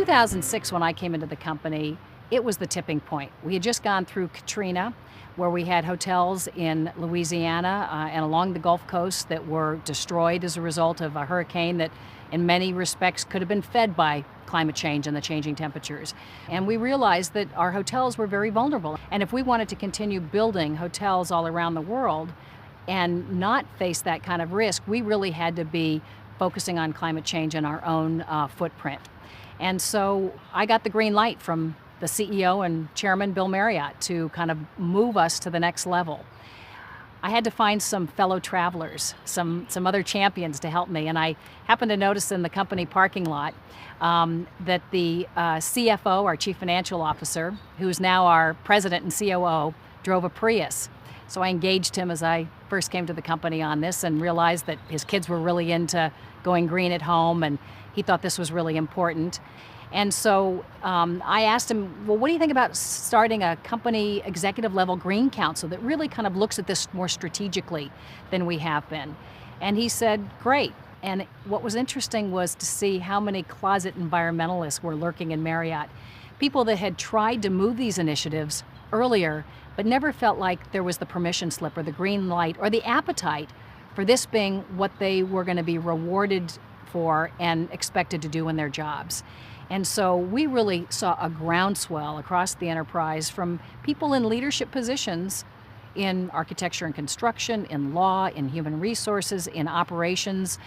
2006, when I came into the company, it was the tipping point. We had just gone through Katrina, where we had hotels in Louisiana and along the Gulf Coast that were destroyed as a result of a hurricane that in many respects could have been fed by climate change and the changing temperatures. And we realized that our hotels were very vulnerable. And if we wanted to continue building hotels all around the world and not face that kind of risk, we really had to be focusing on climate change and our own footprint. And so I got the green light from the CEO and chairman, Bill Marriott, to kind of move us to the next level. I had to find some fellow travelers, some other champions to help me. And I happened to notice in the company parking lot that the CFO, our chief financial officer, who's now our president and COO, drove a Prius. So I engaged him as I first came to the company on this and realized that his kids were really into going green at home, and he thought this was really important. And so I asked him, well, what do you think about starting a company executive level green council that really kind of looks at this more strategically than we have been? And he said, great. And what was interesting was to see how many closet environmentalists were lurking in Marriott. People that had tried to move these initiatives earlier, but never felt like there was the permission slip or the green light or the appetite for this being what they were going to be rewarded for and expected to do in their jobs. And so we really saw a groundswell across the enterprise from people in leadership positions in architecture and construction, in law, in human resources, in operations,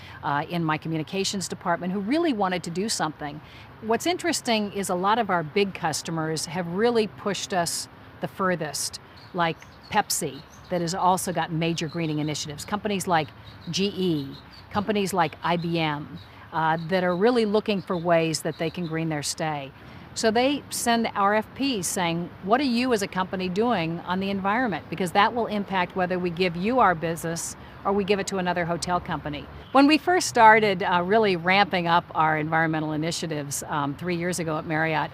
in my communications department, who really wanted to do something. What's interesting is a lot of our big customers have really pushed us the furthest, like Pepsi, that has also got major greening initiatives. Companies like GE, companies like IBM, that are really looking for ways that they can green their stay. So they send RFPs saying, what are you as a company doing on the environment? Because that will impact whether we give you our business or we give it to another hotel company. When we first started really ramping up our environmental initiatives 3 years ago at Marriott,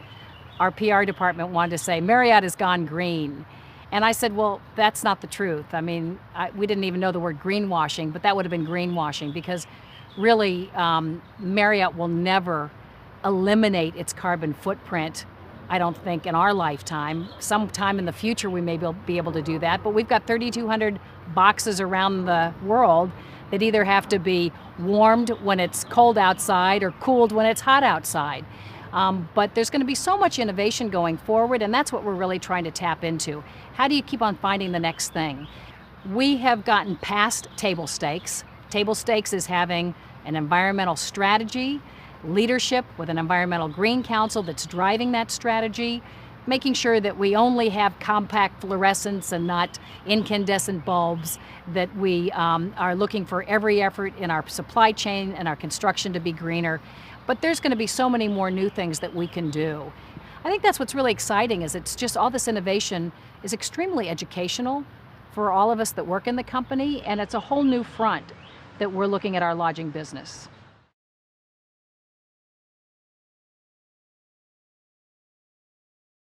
our PR department wanted to say, Marriott has gone green. And I said, well, that's not the truth. I mean, we didn't even know the word greenwashing, but that would have been greenwashing because really, Marriott will never eliminate its carbon footprint, I don't think, in our lifetime. Sometime in the future, we may be able to do that, but we've got 3,200 boxes around the world that either have to be warmed when it's cold outside or cooled when it's hot outside. But there's going to be so much innovation going forward, and that's what we're really trying to tap into. How do you keep on finding the next thing? We have gotten past table stakes. Table stakes is having an environmental strategy, leadership with an environmental green council that's driving that strategy, making sure that we only have compact fluorescents and not incandescent bulbs, that we are looking for every effort in our supply chain and our construction to be greener. But there's going to be so many more new things that we can do. I think that's what's really exciting, is it's just all this innovation is extremely educational for all of us that work in the company, and it's a whole new front that we're looking at our lodging business.